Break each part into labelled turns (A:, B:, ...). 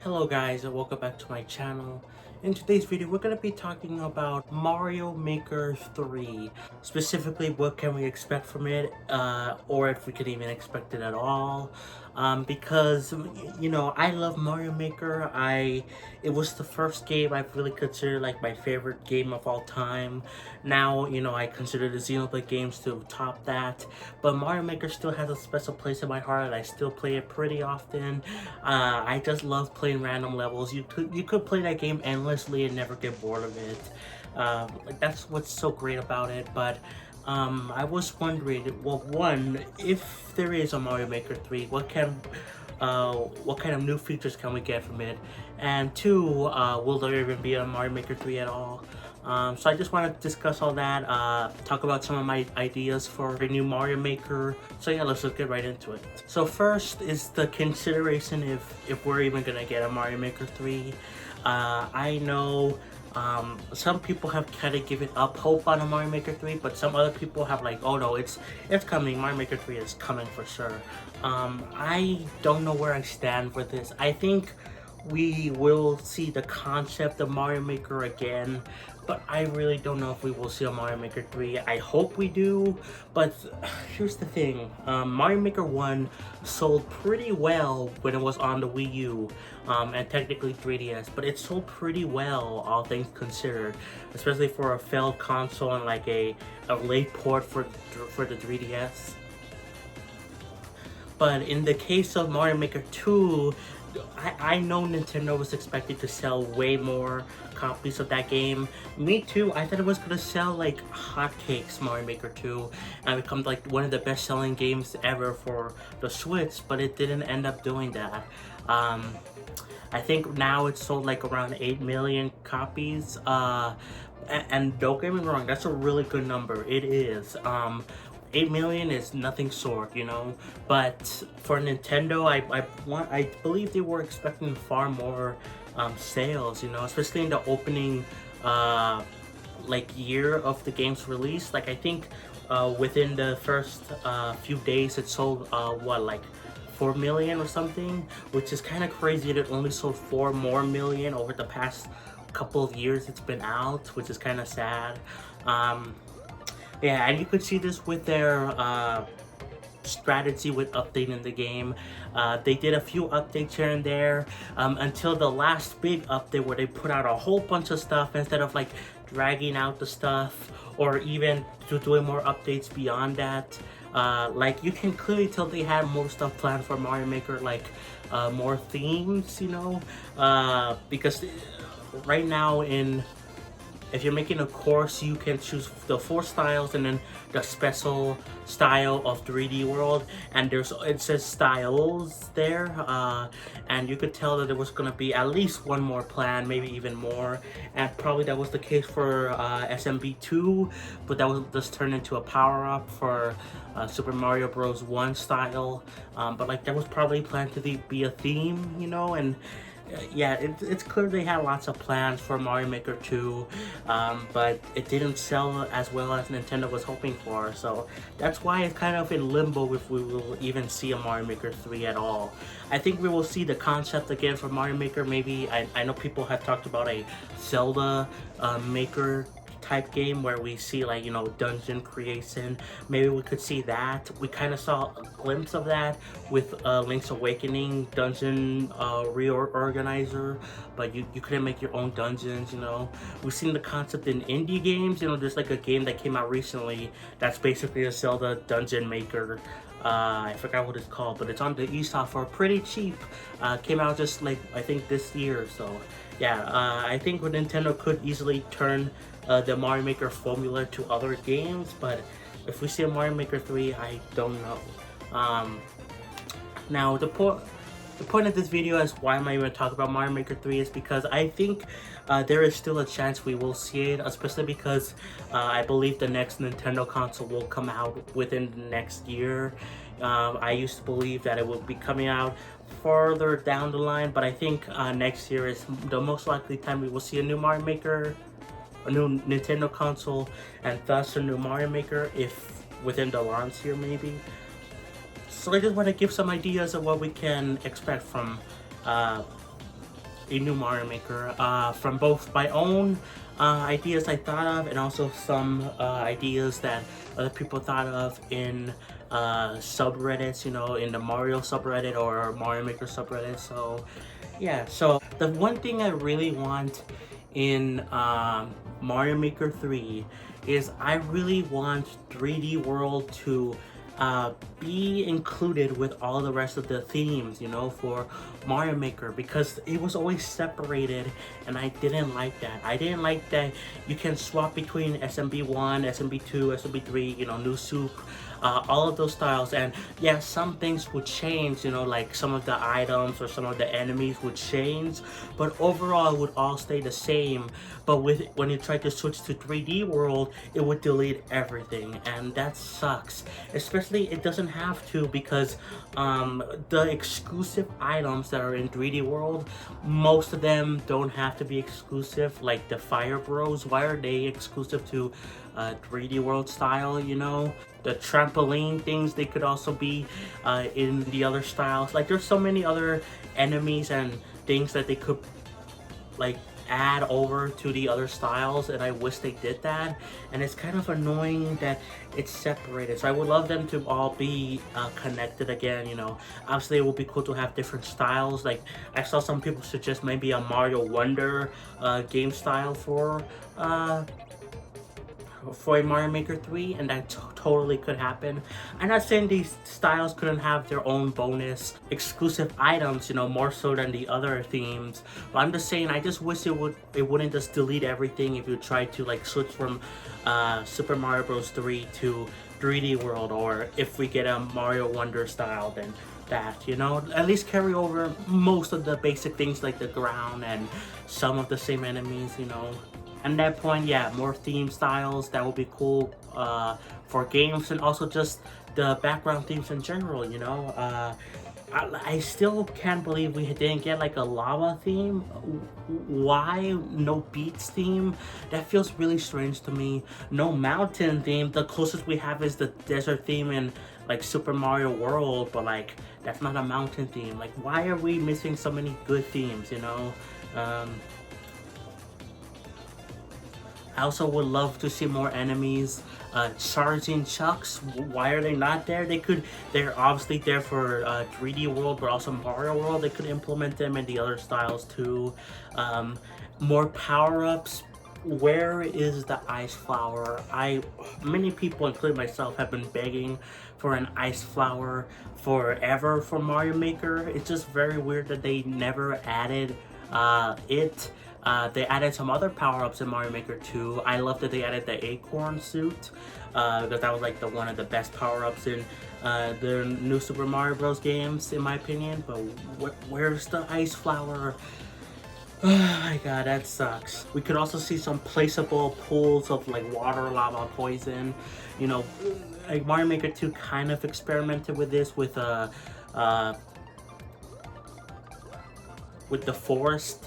A: Hello guys and welcome back to my channel. In today's video we're going to be talking about Mario Maker 3. Specifically, what can we expect from it, or if we can even expect it at all. Because I love Mario Maker. It was the first game I've really considered like my favorite game of all time. Now, I consider the Xenoblade games to top that, but Mario Maker still has a special place in my heart. I still play it pretty often. I just love playing random levels. You could play that game endlessly and never get bored of it. That's what's so great about it. But I was wondering, well, one, if there is a Mario Maker 3, what kind of new features can we get from it? And two, will there even be a Mario Maker 3 at all? So I just want to discuss all that, talk about some of my ideas for a new Mario Maker. So yeah, let's just get right into it. So first is the consideration if we're even gonna get a Mario Maker 3. I know some people have kind of given up hope on a Mario Maker 3, but some other people have like, oh no, it's coming. Mario Maker 3 is coming for sure. I don't know where I stand with this. I think we will see the concept of Mario Maker again, but I really don't know if we will see a Mario Maker 3. I hope we do, but here's the thing. Mario Maker 1 sold pretty well when it was on the Wii U, and technically 3DS, but it sold pretty well, all things considered, especially for a failed console and like a late port for the 3DS. But in the case of Mario Maker 2, I know Nintendo was expected to sell way more copies of that game. Me too. I thought it was gonna sell like hotcakes, Mario Maker 2, and become like one of the best-selling games ever for the Switch, but it didn't end up doing that. I think now it's sold like around 8 million copies. And don't get me wrong, that's a really good number. It is. 8 million is nothing short, but for Nintendo, I believe they were expecting far more sales, especially in the opening like year of the game's release. Like I think within the first few days it sold what, like 4 million or something, which is kind of crazy that it only sold 4 more million over the past couple of years it's been out, which is kind of sad. Yeah, and you could see this with their strategy with updating the game. They did a few updates here and there until the last big update where they put out a whole bunch of stuff instead of like dragging out the stuff or even doing more updates beyond that. Like you can clearly tell they had more stuff planned for Mario Maker, like more themes, because right now if you're making a course, you can choose the 4 styles and then the special style of 3D World, and it says styles there, and you could tell that there was going to be at least one more plan, maybe even more, and probably that was the case for SMB2, but that was just turned into a power-up for Super Mario Bros. 1 style, but like that was probably planned to be a theme, and yeah, it's clear they had lots of plans for Mario Maker 2, but it didn't sell as well as Nintendo was hoping for, so that's why it's kind of in limbo if we will even see a Mario Maker 3 at all. I think we will see the concept again for Mario Maker. Maybe, I know people have talked about a Zelda Maker type game where we see like dungeon creation. Maybe we could see that. We kind of saw a glimpse of that with Link's Awakening dungeon reorganizer, but you couldn't make your own dungeons. We've seen the concept in indie games. There's like a game that came out recently that's basically a Zelda dungeon maker. I forgot what it's called, but it's on the eShop for pretty cheap. Came out just like I think this year. So yeah, I think Nintendo could easily turn the Mario Maker formula to other games, but if we see a Mario Maker 3, I don't know. Now the point of this video is why am I even talking about Mario Maker 3 is because I think there is still a chance we will see it, especially because I believe the next Nintendo console will come out within the next year. I used to believe that it would be coming out further down the line, but I think next year is the most likely time we will see a new Mario Maker, a new Nintendo console, and thus a new Mario Maker, if within the launch year maybe. So I just want to give some ideas of what we can expect from a new Mario Maker from both my own ideas I thought of, and also some ideas that other people thought of in subreddits, you know, in the Mario subreddit or Mario Maker subreddit. So yeah, so the one thing I really want in Mario Maker 3 is I really want 3D World to be included with all the rest of the themes, you know, for Mario Maker, because it was always separated and I didn't like that. I didn't like that you can swap between SMB1, SMB2, SMB3, you know, New Soup, all of those styles. And yeah, some things would change, you know, like some of the items or some of the enemies would change, but overall it would all stay the same. But when you try to switch to 3D World, it would delete everything, and that sucks. Especially it doesn't have to, because the exclusive items that are in 3D World, most of them don't have to be exclusive. Like the Fire Bros, why are they exclusive to 3D World style, you know? The trampoline things, they could also be in the other styles. Like there's so many other enemies and things that they could like add over to the other styles, and I wish they did that. And it's kind of annoying that it's separated, so I would love them to all be connected again, you know. Obviously it would be cool to have different styles. Like I saw some people suggest maybe a Mario Wonder game style for a Mario Maker 3, and that totally could happen. I'm not saying these styles couldn't have their own bonus exclusive items, you know, more so than the other themes, but I'm just saying I just wish it wouldn't just delete everything if you try to like switch from Super Mario Bros 3 to 3D World, or if we get a Mario Wonder style, then that, you know, at least carry over most of the basic things like the ground and some of the same enemies, you know. At that point, yeah, more theme styles, that would be cool for games, and also just the background themes in general, you know. I still can't believe we didn't get like a lava theme. Why no beach theme? That feels really strange to me. No mountain theme. The closest we have is the desert theme in like Super Mario World, but like that's not a mountain theme. Like, why are we missing so many good themes, you know? I also would love to see more enemies charging chucks. Why are they not there? They're obviously there for 3D World, but also Mario World. They could implement them in the other styles too. More power-ups. Where is the ice flower? Many people, including myself, have been begging for an ice flower forever for Mario Maker. It's just very weird that they never added it. They added some other power-ups in Mario Maker 2. I love that they added the acorn suit, because that was like one of the best power-ups in the new Super Mario Bros. Games, in my opinion. But where's the ice flower? Oh my god, that sucks. We could also see some placeable pools of like water, lava, poison. You know, like Mario Maker 2 kind of experimented with this with the forest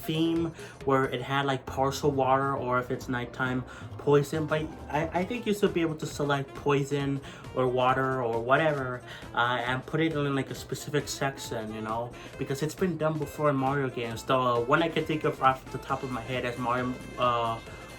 A: theme, where it had like partial water, or if it's nighttime, poison. But I think you should be able to select poison or water or whatever and put it in like a specific section, you know, because it's been done before in Mario games. The one I can think of off the top of my head is Mario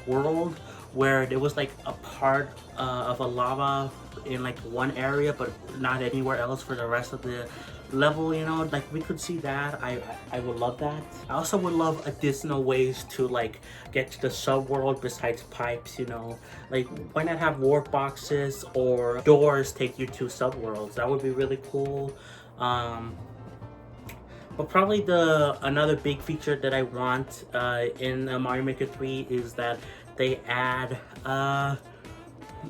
A: World, where there was like a part of a lava in like one area but not anywhere else for the rest of the level, you know. Like we could see that. I would love that. I also would love additional ways to like get to the sub-world besides pipes, you know. Like why not have warp boxes or doors take you to sub-worlds? That would be really cool. But probably another big feature that I want in Mario Maker 3 is that they add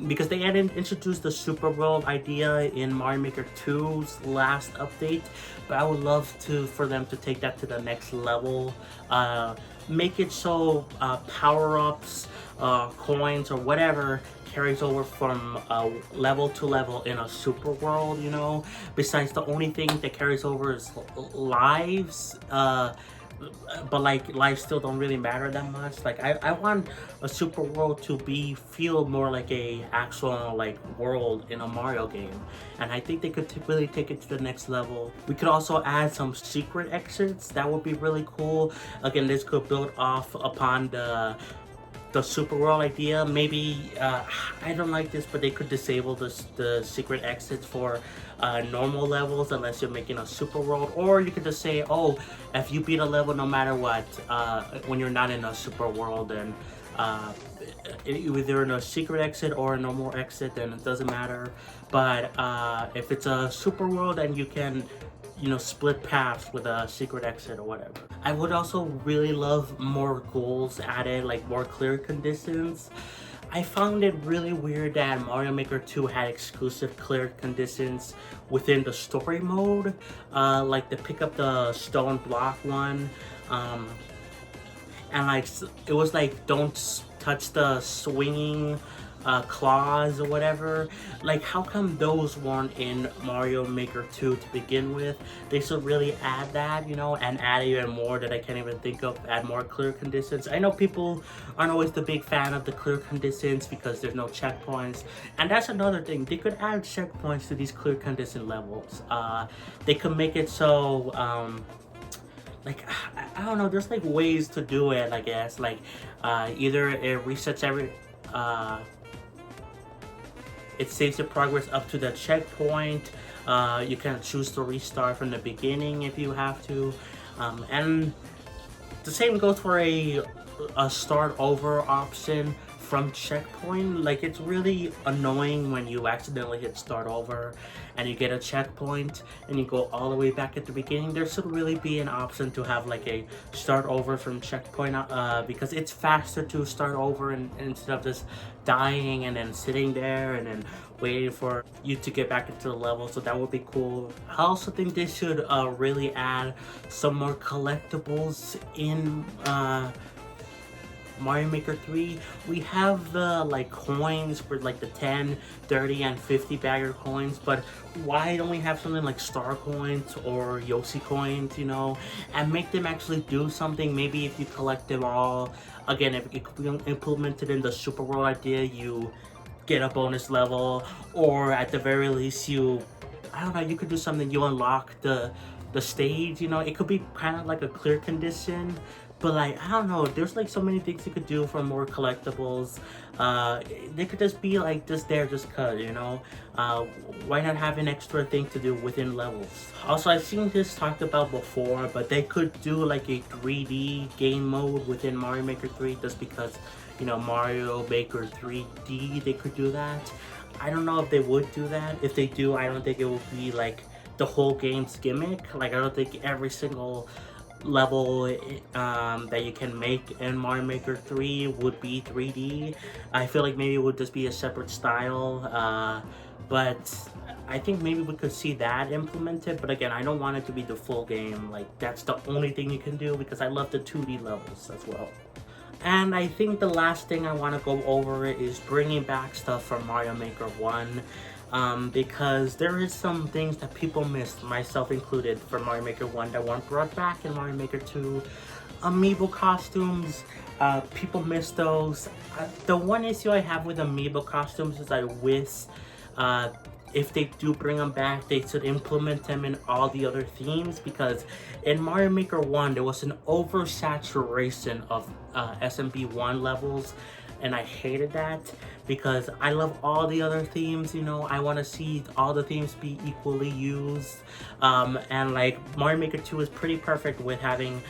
A: because they introduced the Super World idea in Mario Maker 2's last update, but I would love for them to take that to the next level. Make it so power-ups, coins, or whatever carries over from level to level in a Super World, you know. Besides, the only thing that carries over is lives. but like life still don't really matter that much. Like I want a super world to feel more like a actual like world in a Mario game, and I think they could really take it to the next level. We could also add some secret exits. That would be really cool. Again, this could build off upon the super world idea. Maybe I don't like this, but they could disable the secret exits for normal levels unless you're making a super world, or you could just say, oh, if you beat a level no matter what, when you're not in a super world, then uh, either in a secret exit or a normal exit, then it doesn't matter. But if it's a super world and you can, you know, split paths with a secret exit or whatever. I would also really love more goals added, like more clear conditions. I found it really weird that Mario Maker 2 had exclusive clear conditions within the story mode, like the pick up the stone block one, and like it was like don't touch the swinging claws or whatever. Like, how come those weren't in Mario Maker 2 to begin with? They should really add that, you know, and add even more that I can't even think of. Add more clear conditions. I know people aren't always the big fan of the clear conditions because there's no checkpoints, and that's another thing. They could add checkpoints to these clear condition levels. They could make it so like I don't know, there's like ways to do it, I guess. Like either it resets every it saves your progress up to the checkpoint. You can choose to restart from the beginning if you have to, and the same goes for a start over option from checkpoint. Like, it's really annoying when you accidentally hit start over and you get a checkpoint and you go all the way back at the beginning. There should really be an option to have like a start over from checkpoint, because it's faster to start over instead of just dying and then sitting there and then waiting for you to get back into the level. So that would be cool. I also think they should really add some more collectibles in Mario Maker 3. We have the like coins for like the 10, 30, and 50 bagger coins, but why don't we have something like star coins or Yoshi coins, you know, and make them actually do something? Maybe if you collect them all, again, if it could be implemented in the Super World idea, you get a bonus level, or at the very least you, I don't know, you could do something, you unlock the stage, you know. It could be kind of like a clear condition, but like, I don't know, there's like so many things you could do for more collectibles. They could just be like just there just cause, you know. Why not have an extra thing to do within levels? Also, I've seen this talked about before, but they could do like a 3D game mode within Mario Maker 3, just because, you know, Mario Maker 3D, they could do that. I don't know if they would do that. If they do, I don't think it would be like the whole game's gimmick. Like, I don't think every single level that you can make in Mario Maker 3 would be 3D. I feel like maybe it would just be a separate style, but I think maybe we could see that implemented. But again, I don't want it to be the full game. Like, that's the only thing you can do, because I love the 2D levels as well. And I think the last thing I want to go over is bringing back stuff from Mario Maker 1. Because there is some things that people missed, myself included, from Mario Maker 1 that weren't brought back in Mario Maker 2. Amiibo costumes, people miss those. The one issue I have with amiibo costumes is I wish if they do bring them back, they should implement them in all the other themes, because in Mario Maker 1 there was an oversaturation of SMB1 levels, and I hated that, because I love all the other themes, you know. I want to see all the themes be equally used, and like Mario Maker 2 is pretty perfect with having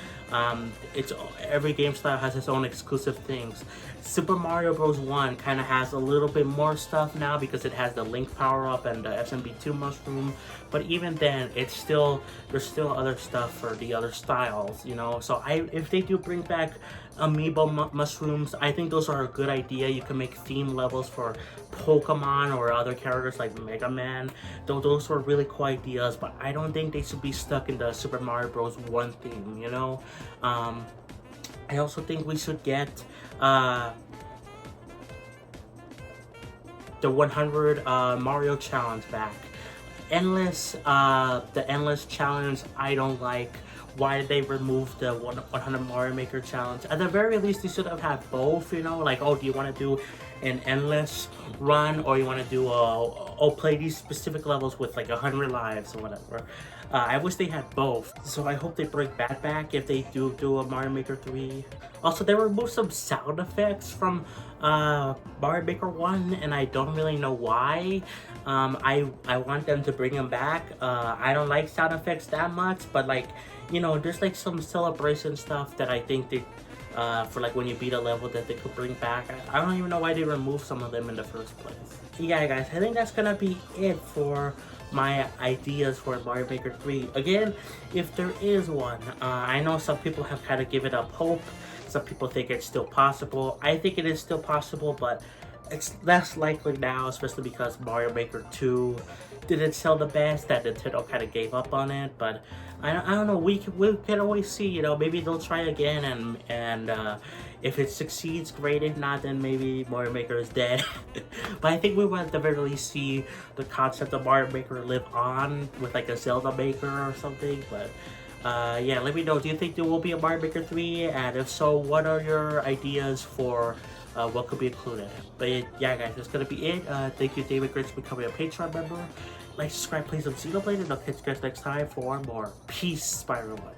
A: it's every game style has its own exclusive things. Super Mario Bros. 1 kind of has a little bit more stuff now because it has the Link power-up and the SMB2 mushroom, but even then, there's still other stuff for the other styles, you know. So if they do bring back amiibo mushrooms, I think those are a good idea. You can make theme levels for Pokemon or other characters like Mega Man. Those were really cool ideas, but I don't think they should be stuck in the Super Mario Bros. 1 theme, you know. I also think we should get the 100 Mario challenge back. The endless challenge I don't like. why they removed the 100 Mario Maker challenge. At the very least, they should have had both, you know, like, oh, do you want to do an endless run, or you want to do play these specific levels with like 100 lives or whatever. I wish they had both, so I hope they bring that back if they do a Mario Maker 3. Also, they removed some sound effects from Mario Maker 1, and I don't really know why. I want them to bring them back. I don't like sound effects that much, but like, you know, there's like some celebration stuff that I think they for like when you beat a level that they could bring back. I don't even know why they removed some of them in the first place. Yeah, guys, I think that's gonna be it for my ideas for Mario Maker 3. Again, if there is one, I know some people have kind of given up hope. Some people think it's still possible. I think it is still possible, but it's less likely now, especially because Mario Maker 2 didn't sell the best, that Nintendo kind of gave up on it. But I don't know, we can always see, you know, maybe they'll try again, and if it succeeds, great. If not, then maybe Mario Maker is dead. But I think we will at the very least see the concept of Mario Maker live on with like a Zelda Maker or something. But yeah, let me know, do you think there will be a Mario Maker 3? And if so, what are your ideas for what could be included? But yeah, guys, that's gonna be it. Thank you, David Grits, for becoming a Patreon member. Like, subscribe, play some Xenoblade, and I'll catch you guys next time for more. Peace, Spider-Man.